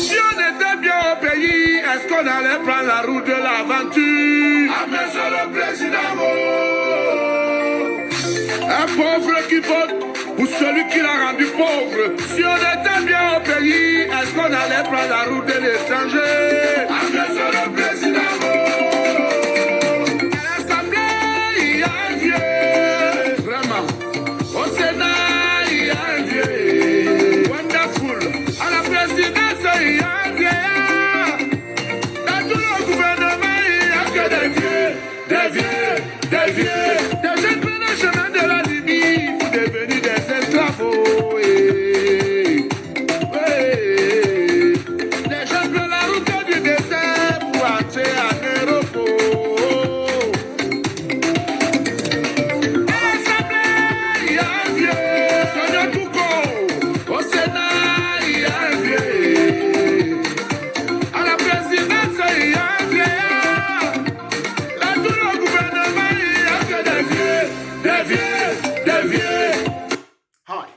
Si on était bien au pays, est-ce qu'on allait prendre la route de l'aventure? Ah, monsieur le président, un pauvre qui vote pour celui qui l'a rendu pauvre. Si on était bien au pays, est-ce qu'on allait prendre la route de l'étranger? Ah, monsieur le président, à l'Assemblée, il y a un vieux, vraiment. Au Sénat, il y a un vieux, wonderful. À la présidence, il y a un vieux. Dans tout le gouvernement, il n'y a que des vieux, des vieux, des vieux. Des jeunes prennent le chemin de la Libye pour devenir des esclaves. Oh, eh, eh. Les jeunes prennent la route du désert pour entrer en Europe. Oh. À l'Assemblée, il y a un vieux, Sonia Touko. Au Sénat, il y a un vieux. À la présidence, il y a un vieillard. Dans tout le gouvernement, il n'y a que des vieux, des vieux, des vieux. Hi.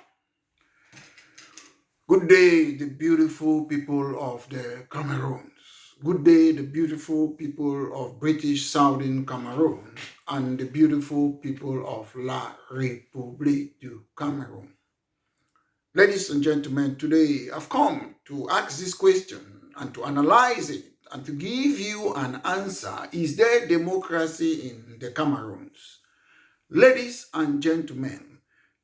Good day, the beautiful people of the Cameroons. Good day, the beautiful people of British Southern Cameroon and the beautiful people of La République du Cameroon. Ladies and gentlemen, today I've come to ask this question and to analyze it and to give you an answer. Is there democracy in the Cameroons? Ladies and gentlemen,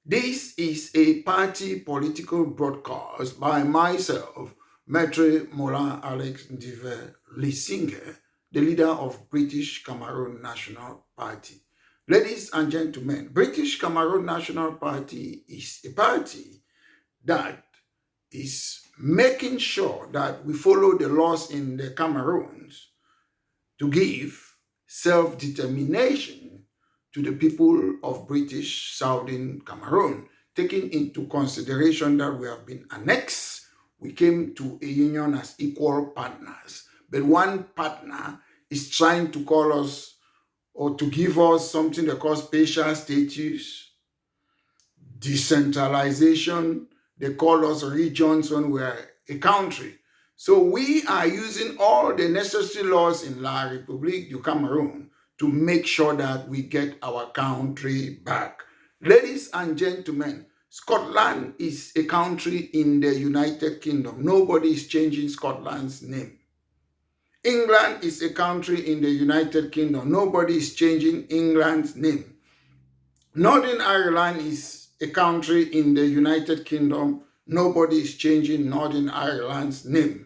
this is a party political broadcast by myself, Maitre Mola Alex Ndive Lissinger, the leader of British Cameroon National Party. Ladies and gentlemen, British Cameroon National Party is a party that is making sure that we follow the laws in the Cameroons to give self-determination to the people of British Southern Cameroon, taking into consideration that we have been annexed. We came to a union as equal partners, but one partner is trying to call us or to give us something they call special status, decentralization. They call us regions when we are a country. So we are using all the necessary laws in La République du Cameroon to make sure that we get our country back. Ladies and gentlemen, Scotland is a country in the United Kingdom. Nobody is changing Scotland's name. England is a country in the United Kingdom. Nobody is changing England's name. Northern Ireland is a country in the United Kingdom. Nobody is changing Northern Ireland's name.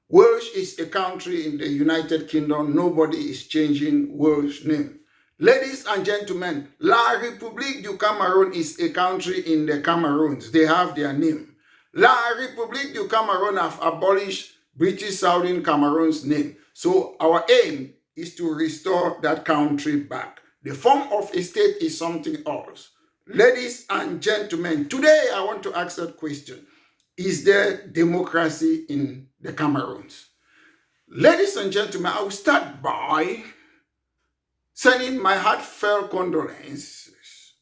Wales is a country in the United Kingdom. Nobody is changing Wales' name. Ladies and gentlemen, La République du Cameroon is a country in the Cameroons. They have their name. La République du Cameroon have abolished British Southern Cameroon's name. So our aim is to restore that country back. The form of a state is something else. Ladies and gentlemen, today I want to ask that question. Is there democracy in the Cameroons? Ladies and gentlemen, I will start by sending my heartfelt condolences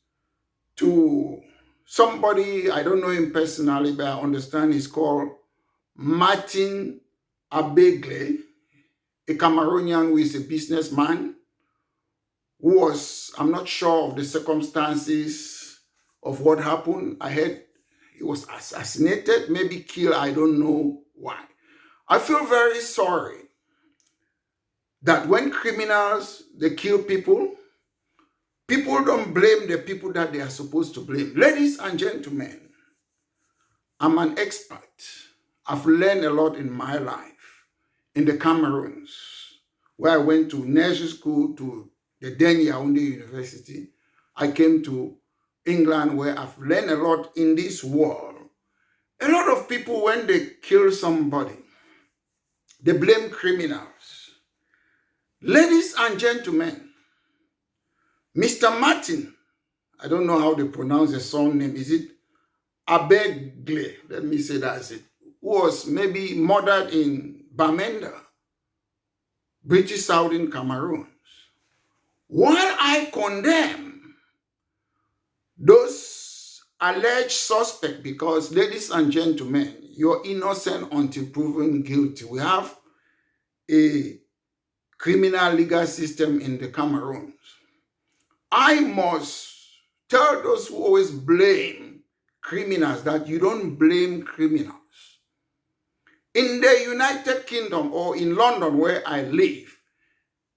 to somebody, I don't know him personally, but I understand he's called Martin Abegle, a Cameroonian who is a businessman, who was, I'm not sure of the circumstances of what happened. I heard he was assassinated, maybe killed, I don't know why. I feel very sorry that when criminals, they kill people, people don't blame the people that they are supposed to blame. Ladies and gentlemen, I'm an expert. I've learned a lot in my life in the Cameroons, where I went to nursery school, to the then Yaoundé University. I came to England, where I've learned a lot in this world. A lot of people, when they kill somebody, they blame criminals. Ladies and gentlemen, Mr. Martin, I don't know how they pronounce the surname, is it Abegle? Let me say that's it. Who was maybe murdered in Bamenda, British Southern Cameroons. While I condemn those alleged suspect because, ladies and gentlemen, you're innocent until proven guilty. We have a criminal legal system in the Cameroons. I must tell those who always blame criminals that you don't blame criminals. In the United Kingdom or in London where I live,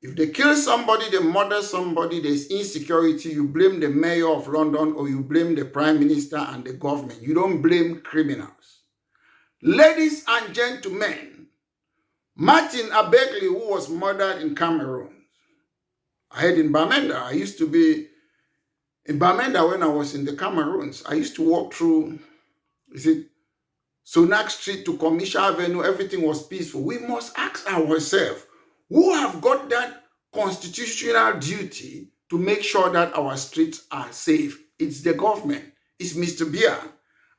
if they kill somebody, they murder somebody, there's insecurity, you blame the mayor of London or you blame the prime minister and the government. You don't blame criminals. Ladies and gentlemen, Martin Abegli, who was murdered in Cameroon, I heard in Bamenda. I used to be in Bamenda when I was in the Cameroons. I used to walk through, Sonak Street to Commercial Avenue. Everything was peaceful. We must ask ourselves, who have got that constitutional duty to make sure that our streets are safe? It's the government. It's Mr. Biya.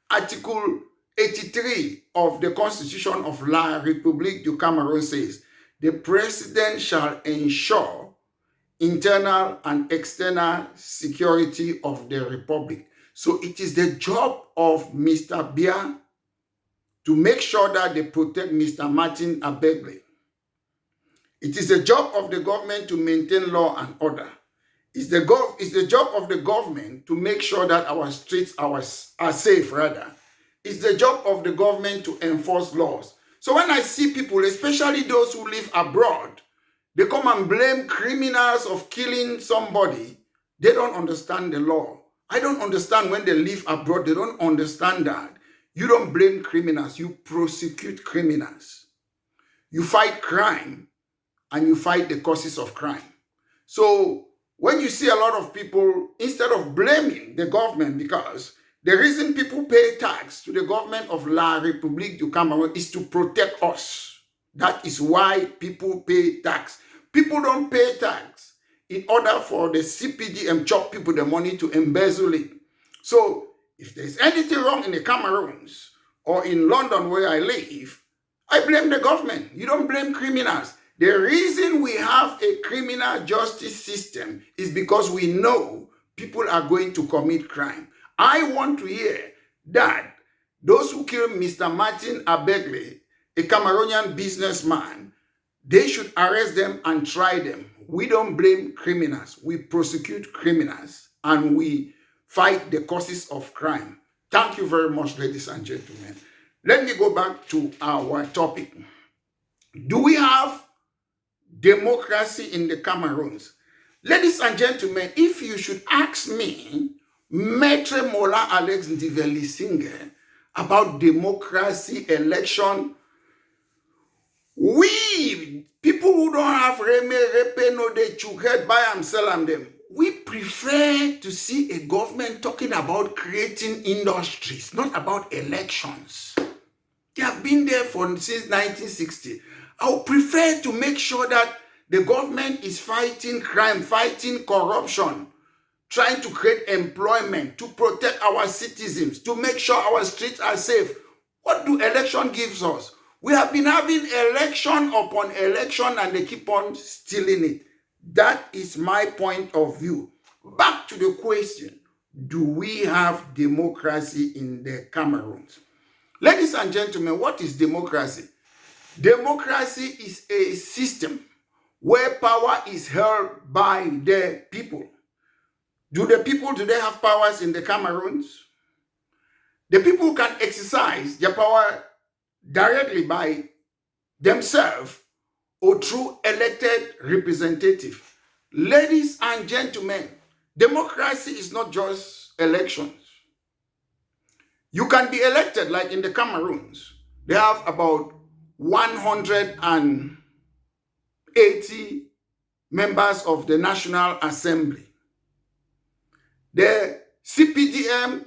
Article 83 of the Constitution of La République du Cameroon says, the president shall ensure internal and external security of the republic. So it is the job of Mr. Biya to make sure that they protect Mr. Martin Abegli. It is the job of the government to maintain law and order. It's the job of the government to make sure that our streets are safe, rather. It's the job of the government to enforce laws. So when I see people, especially those who live abroad, they come and blame criminals of killing somebody, they don't understand the law. I don't understand when they live abroad, they don't understand that. You don't blame criminals, you prosecute criminals. You fight crime and you fight the causes of crime. So when you see a lot of people, instead of blaming the government, because the reason people pay tax to the government of La République du Cameroun is to protect us. That is why people pay tax. People don't pay tax in order for the CPDM chop people the money to embezzle it. So if there's anything wrong in the Cameroons or in London where I live, I blame the government. You don't blame criminals. The reason we have a criminal justice system is because we know people are going to commit crime. I want to hear that those who killed Mr. Martin Abegli, a Cameroonian businessman, they should arrest them and try them. We don't blame criminals. We prosecute criminals and we fight the causes of crime. Thank you very much, ladies and gentlemen. Let me go back to our topic. Do we have democracy in the Cameroons? Ladies and gentlemen, if you should ask me, Maître Mola Alex Ndivelisinge, about democracy, election, we, people who don't have Reme, Repe, no, they chuked by and sell them, we prefer to see a government talking about creating industries, not about elections. They have been there since 1960. I would prefer to make sure that the government is fighting crime, fighting corruption, trying to create employment, to protect our citizens, to make sure our streets are safe. What do election give us? We have been having election upon election and they keep on stealing it. That is my point of view. Back to the question, do we have democracy in the Cameroons? Ladies and gentlemen, what is democracy? Democracy is a system where power is held by the people. Do the people today have powers in the Cameroons? The people can exercise their power directly by themselves or through elected representatives. Ladies and gentlemen, democracy is not just elections. You can be elected, like in the Cameroons. They have about 180 members of the National Assembly. The CPDM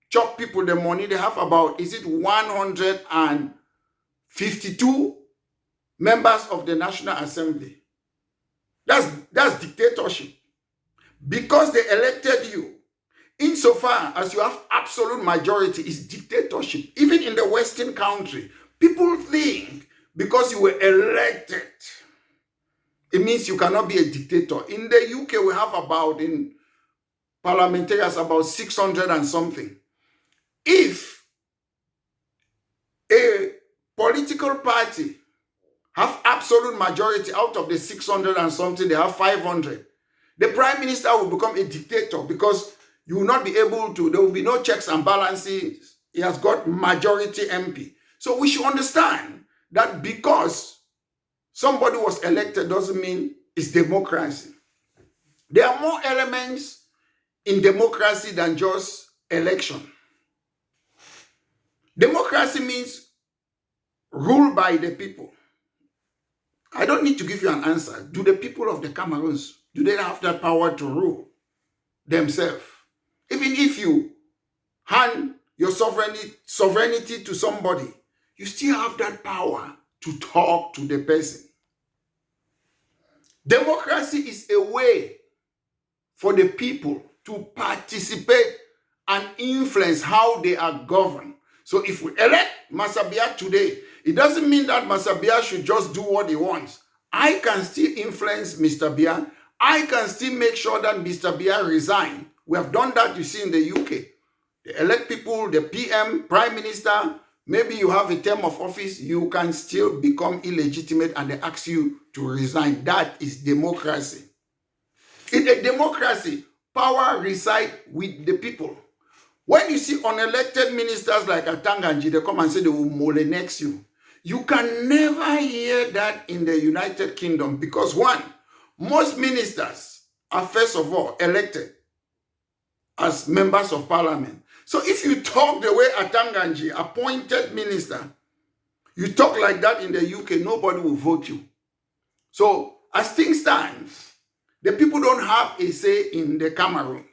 chop people the money. They have about, 152 members of the National Assembly. That's dictatorship. Because they elected you, insofar as you have absolute majority, is dictatorship. Even in the Western country, people think because you were elected, it means you cannot be a dictator. In the UK, we have about, in parliamentarians, about 600 and something. If a political party have absolute majority out of the 600 and something, they have 500, the prime minister will become a dictator because you will not be able to, there will be no checks and balances. He has got majority MP. So we should understand that because somebody was elected doesn't mean it's democracy. There are more elements in democracy than just election. Democracy means rule by the people. I don't need to give you an answer. Do the people of the Cameroons, do they have that power to rule themselves? Even if you hand your sovereignty to somebody, you still have that power to talk to the person. Democracy is a way for the people to participate and influence how they are governed. So if we elect Masabia today, it doesn't mean that Masabia should just do what he wants. I can still influence Mr. Bia. I can still make sure that Mr. Bia resign. We have done that, you see, in the UK. They elect people, the PM, Prime Minister. Maybe you have a term of office, you can still become illegitimate and they ask you to resign. That is democracy. In a democracy, power resides with the people. When you see unelected ministers like Atanganji, they come and say they will molenex you. You can never hear that in the United Kingdom because one, most ministers are first of all elected as members of parliament. So if you talk the way Atanganji, appointed minister, you talk like that in the UK, nobody will vote you. So as things stand, the people don't have a say in the Cameroons.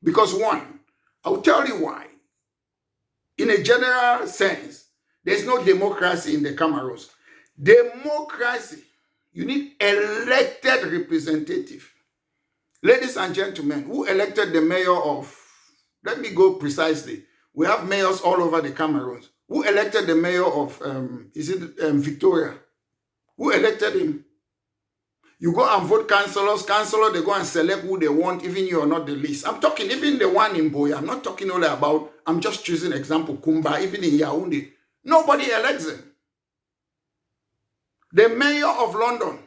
Because one, I'll tell you why. In a general sense, there's no democracy in the Cameroons. Democracy, you need elected representative. Ladies and gentlemen, who elected the mayor of, let me go precisely. We have mayors all over the Cameroons. Who elected the mayor of, Victoria? Who elected him? You go and vote councillors. Councillors, they go and select who they want, even you are not the least. I'm talking even the one in Boya. I'm not talking only about, I'm just choosing example, Kumba, even in Yaoundé. Nobody elects him. The mayor of London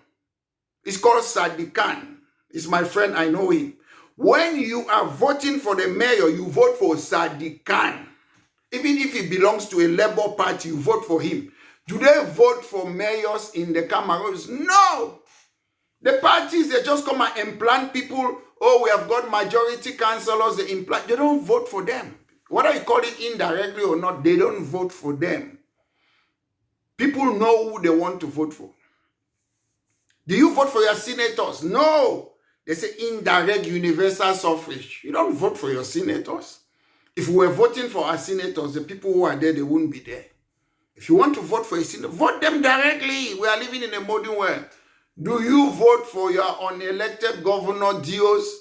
is called Sadiq Khan. He's my friend, I know him. When you are voting for the mayor, you vote for Sadiq Khan. Even if he belongs to a Labour Party, you vote for him. Do they vote for mayors in the Cameroons? No! The parties, they just come and implant people. Oh, we have got majority councillors, they implant. They don't vote for them. Whether you call it indirectly or not, they don't vote for them. People know who they want to vote for. Do you vote for your senators? No. They say indirect universal suffrage. You don't vote for your senators. If we were voting for our senators, the people who are there, they wouldn't be there. If you want to vote for a senator, vote them directly. We are living in a modern world. Do you vote for your unelected governor, Dios?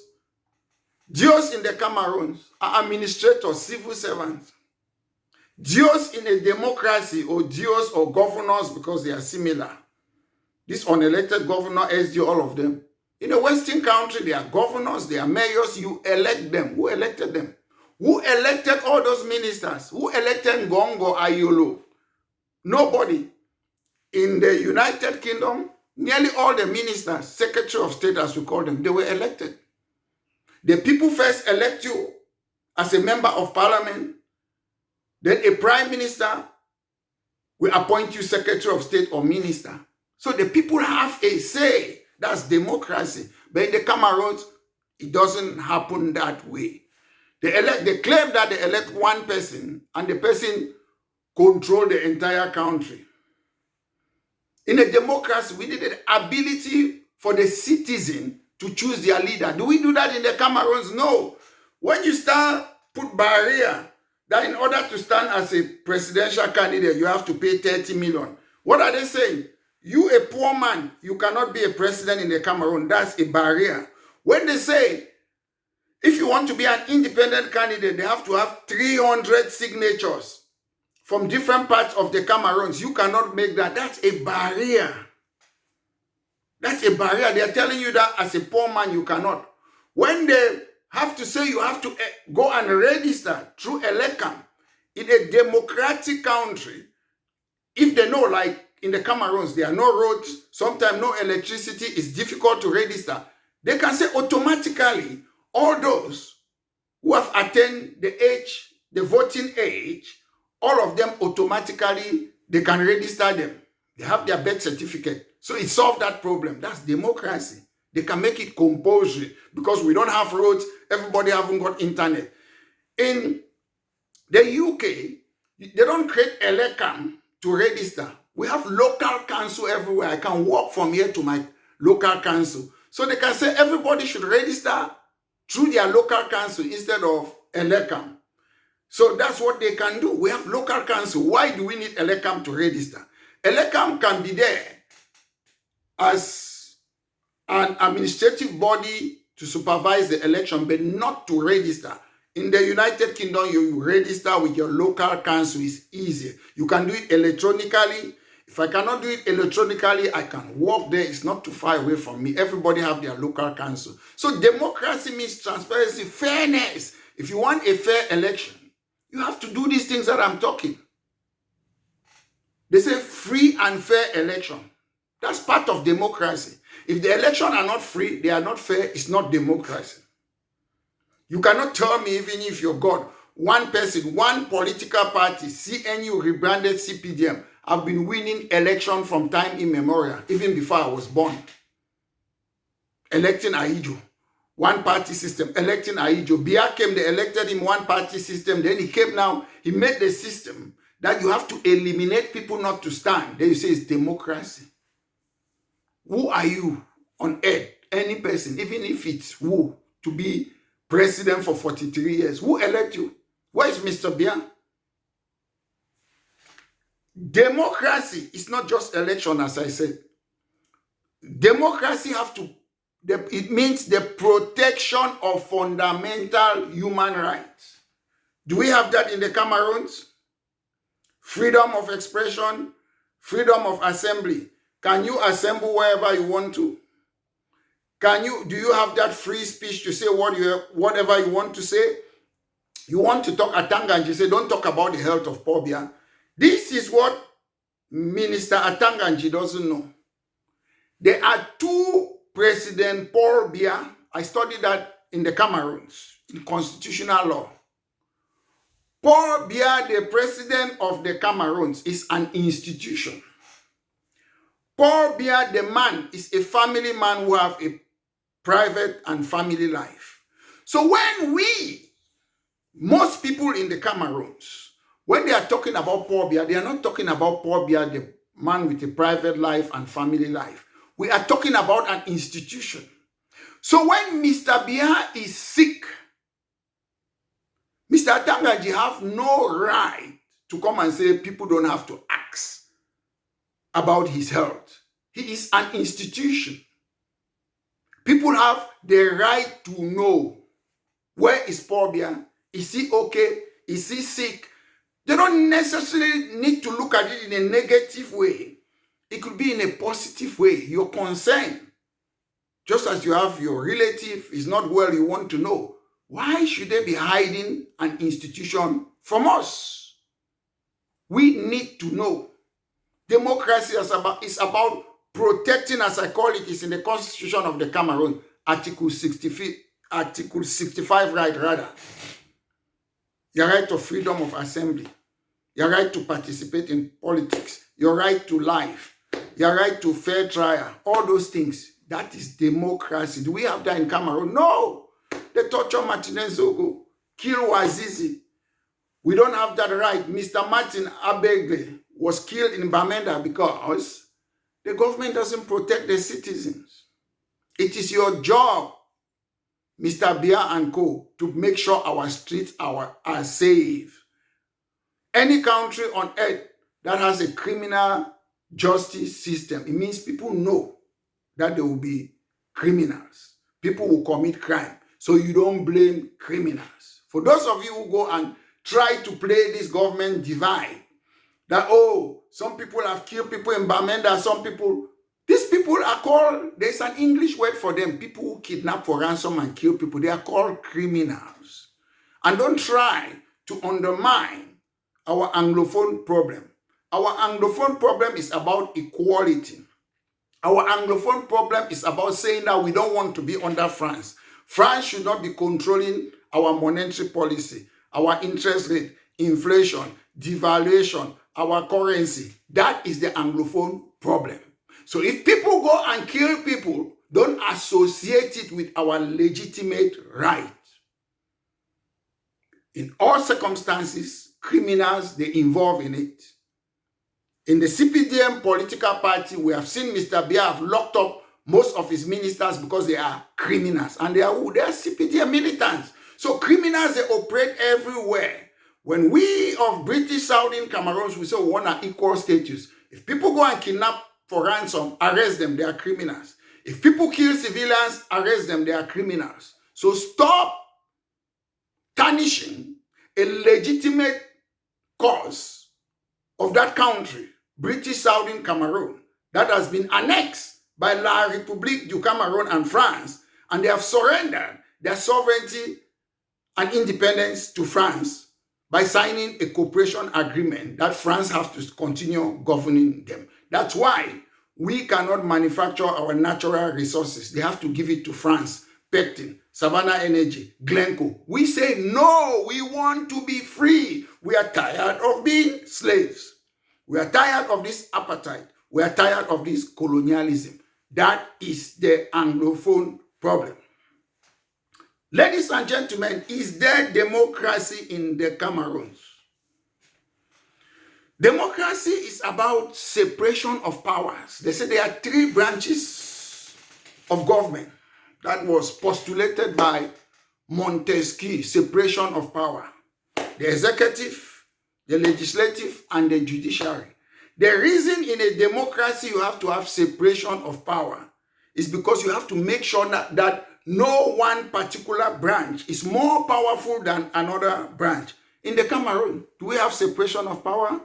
Dios in the Cameroons are administrators, civil servants. Dios in a democracy, or Dios or governors, because they are similar. This unelected governor, SD, all of them. In a Western country, they are governors, they are mayors, you elect them. Who elected them? Who elected all those ministers? Who elected Ngongo Ayolo? Nobody. In the United Kingdom, nearly all the ministers, Secretary of State as we call them, they were elected. The people first elect you as a member of parliament, then a prime minister will appoint you Secretary of State or minister. So the people have a say. That's democracy. But in the Cameroons, it doesn't happen that way. They claim that they elect one person and the person control the entire country. In a democracy, we need the ability for the citizen to choose their leader. Do we do that in the Cameroons? No. When you start put barrier that in order to stand as a presidential candidate, you have to pay 30 million. What are they saying? You, a poor man, you cannot be a president in the Cameroon. That's a barrier. When they say, if you want to be an independent candidate, they have to have 300 signatures from different parts of the Cameroons. You cannot make that. That's a barrier. That's a barrier. They are telling you that as a poor man, you cannot. When the have to say you have to go and register through Elecam. In a democratic country, if they know, like in the Cameroons, there are no roads, sometimes no electricity, it's difficult to register, they can say automatically all those who have attained the voting age, all of them automatically, they can register them. They have their birth certificate. So it solved that problem. That's democracy. They can make it compulsory because we don't have roads. Everybody haven't got internet. In the UK, they don't create Elecam to register. We have local council everywhere. I can walk from here to my local council. So they can say everybody should register through their local council instead of Elecam. So that's what they can do. We have local council. Why do we need Elecam to register? Elecam can be there as an administrative body to supervise the election, but not to register. In the United Kingdom, you register with your local council. It's easy. You can do it electronically. If I cannot do it electronically, I can walk there. It's not too far away from me. Everybody have their local council. So democracy means transparency, fairness. If you want a fair election, you have to do these things that I'm talking. They say free and fair election. That's part of democracy. If the elections are not free, they are not fair, it's not democracy. You cannot tell me, even if you're God, one person, one political party, CNU rebranded CPDM, have been winning election from time immemorial, even before I was born. Electing Ahijo, one party system, electing Ahijo. Biya came, they elected him one party system. Then he came now, he made the system that you have to eliminate people not to stand. Then you say it's democracy. Who are you on earth? Any person, even if it's who, to be president for 43 years. Who elect you? Where is Mr. Biya? Democracy is not just election, as I said. Democracy it means the protection of fundamental human rights. Do we have that in the Cameroons? Freedom of expression, freedom of assembly. Can you assemble wherever you want to? Do you have that free speech to say whatever you want to say? You want to talk Atanganji, say, don't talk about the health of Paul Biya. This is what Minister Atanganji doesn't know. There are two President Paul Biya. I studied that in the Cameroons, in constitutional law. Paul Biya, the president of the Cameroons, is an institution. Paul Biya, the man, is a family man who have a private and family life. So when most people in the Cameroons, when they are talking about Paul Biya, they are not talking about Paul Biya, the man with a private life and family life. We are talking about an institution. So when Mr. Biya is sick, Mr. Atanganji have no right to come and say people don't have to ask about his health. He is an institution. People have the right to know, where is Paul Biya? Is he okay? Is he sick? They don't necessarily need to look at it in a negative way. It could be in a positive way. Your concern, just as you have your relative is not well, you want to know. Why should they be hiding an institution from us? We need to know. Democracy is about protecting, as I call it, is in the Constitution of the Cameroon, Article 65 right, rather. Your right to freedom of assembly, your right to participate in politics, your right to life, your right to fair trial, all those things. That is democracy. Do we have that in Cameroon? No. They torture Martinez Zogo, kill Wazizi. We don't have that right. Mr. Martin Abegle was killed in Bamenda because the government doesn't protect the citizens. It is your job, Mr. Biya and co, to make sure our streets are safe. Any country on earth that has a criminal justice system, it means people know that there will be criminals. People will commit crime. So you don't blame criminals. For those of you who go and try to play this government divide, that, oh, some people have killed people in Bamenda, some people, These people are called, there's an English word for them, people who kidnap for ransom and kill people. They are called criminals. And don't try to undermine our Anglophone problem. Our Anglophone problem is about equality. Our Anglophone problem is about saying that we don't want to be under France. France should not be controlling our monetary policy, our interest rate, inflation, devaluation, our currency. That is the Anglophone problem. So if people go and kill people, don't associate it with our legitimate right. In all circumstances, criminals, they involve in it. In the CPDM political party, we have seen Mr. Biya have locked up most of his ministers because they are criminals. And they are who? They are CPDM militants. So criminals, they operate everywhere. When we of British Southern Cameroons, we say we want an equal status. If people go and kidnap for ransom, arrest them, they are criminals. If people kill civilians, arrest them, they are criminals. So stop tarnishing a legitimate cause of that country, British Southern Cameroon, that has been annexed by La République du Cameroun and France, and they have surrendered their sovereignty and independence to France by signing a cooperation agreement that France has to continue governing them. That's why we cannot manufacture our natural resources. They have to give it to France. Pectin, Savannah Energy, Glencoe. We say, no, we want to be free. We are tired of being slaves. We are tired of this apartheid. We are tired of this colonialism. That is the Anglophone problem. Ladies and gentlemen, is there democracy in the Cameroons? Democracy is about separation of powers. They say there are 3 branches of government. That was postulated by Montesquieu, separation of power. The executive, the legislative, and the judiciary. The reason in a democracy you have to have separation of power is because you have to make sure that no one particular branch is more powerful than another branch. In the Cameroon, do we have separation of power?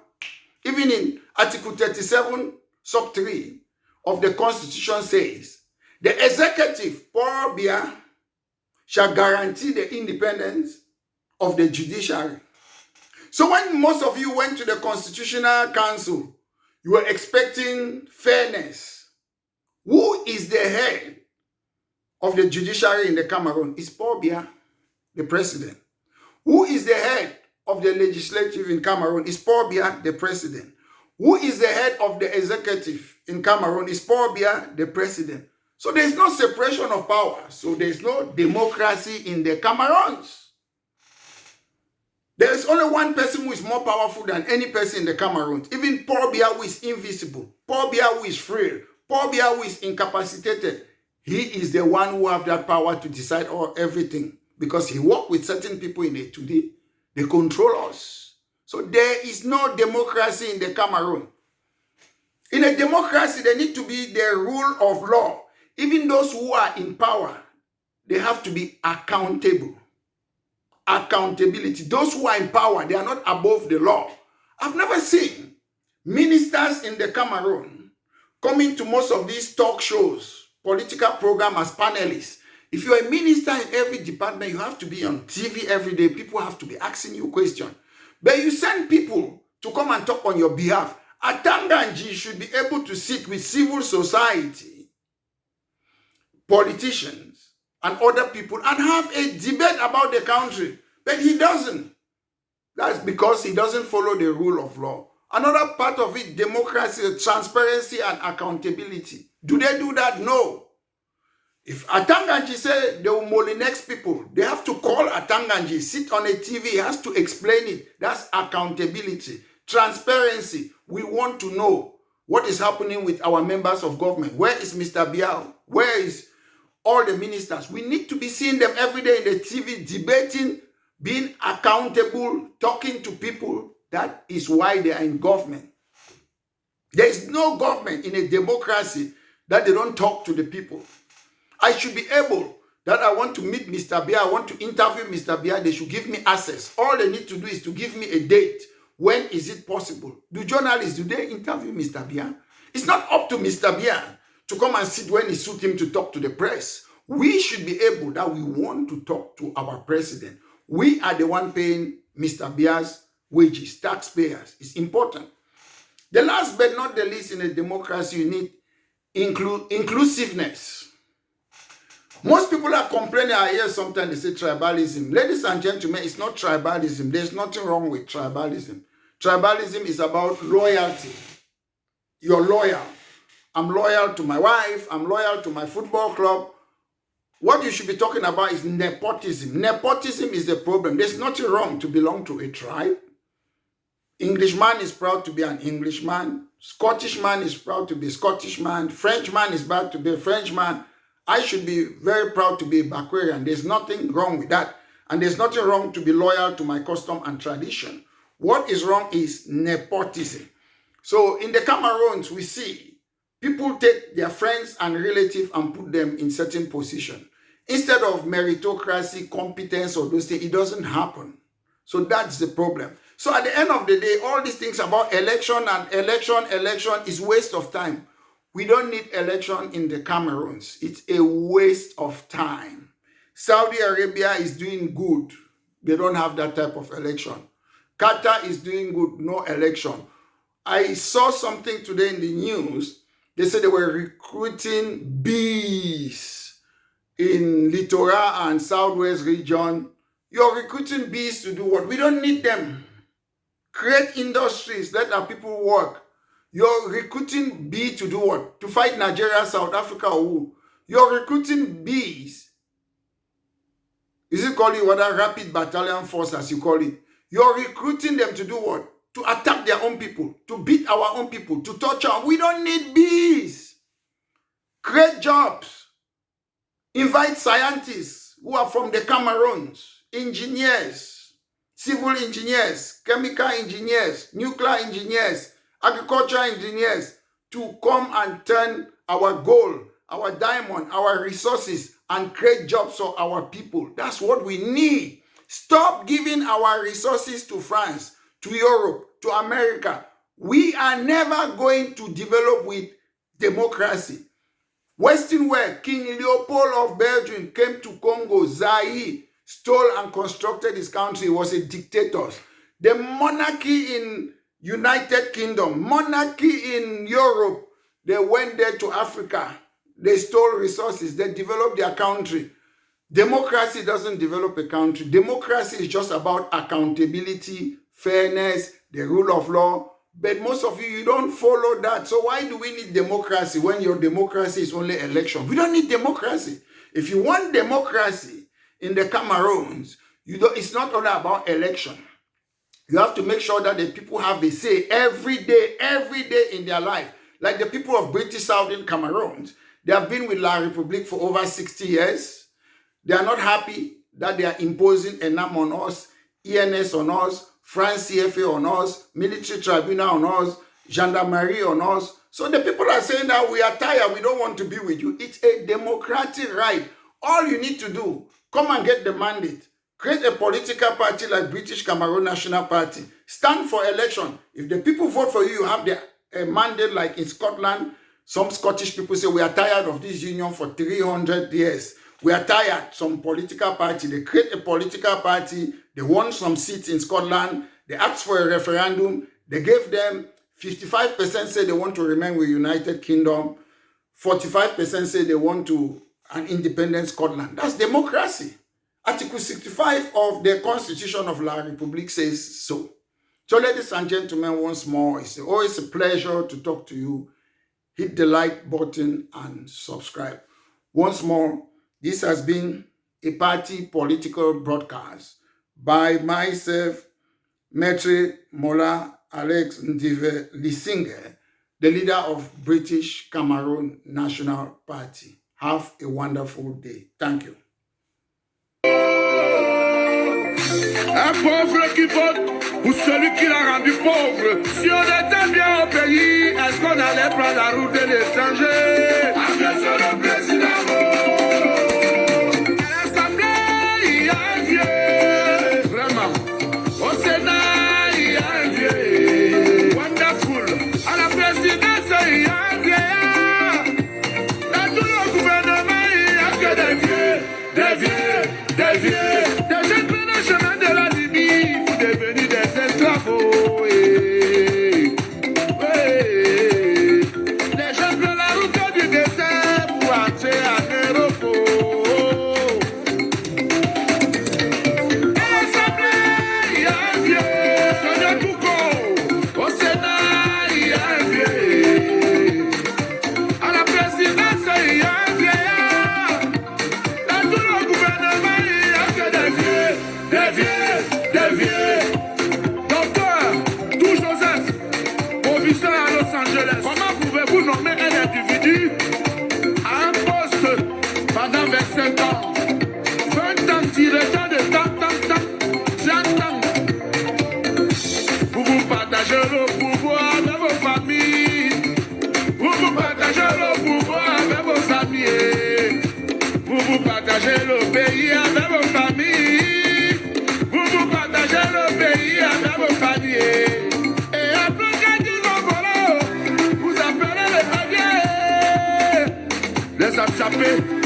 Even in Article 37, sub 3 of the Constitution says, the executive, Paul Biya, shall guarantee the independence of the judiciary. So when most of you went to the Constitutional Council, you were expecting fairness. Who is the head of the judiciary in the Cameroon? It's Paul Biya, the president. Who is the head of the legislative in Cameroon? It's Paul Biya, the president. Who is the head of the executive in Cameroon? It's Paul Biya, the president. So there's no separation of power. So there's no democracy in the Cameroons. There is only one person who is more powerful than any person in the Cameroons. Even Paul Biya, who is invisible. Paul Biya, who is frail. Paul Biya, who is incapacitated. He is the one who has that power to decide everything. Because he worked with certain people in it today. They control us. So there is no democracy in the Cameroon. In a democracy, there need to be the rule of law. Even those who are in power, they have to be accountable. Accountability. Those who are in power, they are not above the law. I've never seen ministers in the Cameroon coming to most of these talk shows, political programs as panelists. If you're a minister in every department, you have to be on TV every day. People have to be asking you questions. But you send people to come and talk on your behalf. Atanganji should be able to sit with civil society, politicians, and other people and have a debate about the country. But he doesn't. That's because he doesn't follow the rule of law. Another part of it, democracy, transparency, and accountability. Do they do that? No. If Atanganji say they will Molinex people, they have to call Atanganji, sit on a TV, he has to explain it. That's accountability. Transparency. We want to know what is happening with our members of government. Where is Mr. Biya? Where is all the ministers? We need to be seeing them every day in the TV, debating, being accountable, talking to people. That is why they are in government. There is no government in a democracy that they don't talk to the people. I should be able, that I want to meet Mr. Biya, I want to interview Mr. Biya, they should give me access. All they need to do is to give me a date. When is it possible? Do journalists, do they interview Mr. Biya? It's not up to Mr. Biya to come and sit when it suits him to talk to the press. We should be able that we want to talk to our president. We are the one paying Mr. Bia's wages, taxpayers. It's important. The last but not the least, in a democracy, you need inclusiveness. Most people are complaining. I hear sometimes they say tribalism. Ladies and gentlemen, it's not tribalism. There's nothing wrong with tribalism. Tribalism is about loyalty. You're loyal. I'm loyal to my wife. I'm loyal to my football club. What you should be talking about is nepotism. Nepotism is the problem. There's nothing wrong to belong to a tribe. Englishman is proud to be an Englishman. Scottish man is proud to be a Scottish man. French man is proud to be a French man. I should be very proud to be a Bakwarian. There's nothing wrong with that. And there's nothing wrong to be loyal to my custom and tradition. What is wrong is nepotism. So in the Cameroons, we see people take their friends and relatives and put them in certain position. Instead of meritocracy, competence, or those things, it doesn't happen. So that's the problem. So at the end of the day, all these things about election and election is waste of time. We don't need election in the Cameroons. It's a waste of time. Saudi Arabia is doing good. They don't have that type of election. Qatar is doing good, no election. I saw something today in the news. They said they were recruiting bees in Littoral and Southwest region. You're recruiting bees to do what? We don't need them. Create industries, let our people work. You're recruiting bees to do what? To fight Nigeria, South Africa, or who? You're recruiting bees. Is it called what a rapid battalion force, as you call it? You're recruiting them to do what? To attack their own people, to beat our own people, to torture. We don't need bees. Create jobs. Invite scientists who are from the Cameroons, engineers, civil engineers, chemical engineers, nuclear engineers, agricultural engineers to come and turn our gold, our diamond, our resources and create jobs for our people. That's what we need. Stop giving our resources to France, to Europe, to America. We are never going to develop with democracy. Western world, King Leopold of Belgium came to Congo, Zaire, stole and constructed his country, was a dictator. The monarchy in United Kingdom, monarchy in Europe, they went there to Africa. They stole resources. They developed their country. Democracy doesn't develop a country. Democracy is just about accountability, fairness, the rule of law. But most of you don't follow that. So why do we need democracy when your democracy is only election? We don't need democracy. If you want democracy in the Cameroons, it's not only about election. You have to make sure that the people have a say every day in their life. Like the people of British Southern Cameroons, they have been with La République for over 60 years. They are not happy that they are imposing ENAM on us, ENS on us, France CFA on us, military tribunal on us, gendarmerie on us. So the people are saying that we are tired, we don't want to be with you. It's a democratic right. All you need to do, come and get the mandate. Create a political party like British Cameroon National Party. Stand for election. If the people vote for you, you have the mandate like in Scotland. Some Scottish people say we are tired of this union for 300 years. We are tired. Some political party, they create a political party. They won some seats in Scotland. They asked for a referendum. They gave them 55% say they want to remain with United Kingdom. 45% say they want to an independent Scotland. That's democracy. Article 65 of the Constitution of La République says so. So ladies and gentlemen, once more, it's always a pleasure to talk to you. Hit the like button and subscribe. Once more, this has been a party political broadcast by myself, Maitre Mola Alex Ndive Lisinge, the leader of British Cameroon National Party. Have a wonderful day. Thank you. Un pauvre qui vote ou celui qui l'a rendu pauvre. Si on était bien au pays, est-ce qu'on allait prendre la route de l'étranger? Avec le président. déviez, des jeunes prennent le chemin de la Libye pour devenir des esclaves. Oh, eh, eh. Les jeunes prennent la route du désert pour entrer en Europe. Comment pouvez-vous nommer un individu à un poste pendant 25 ans, 20 ans, dirigeant de tant, 30 ans? Vous partagez le pouvoir avec vos familles, vous partagez le pouvoir avec vos amis, vous partagez le pays avec vos familles, vous partagez le pays avec vos familles. Les attraper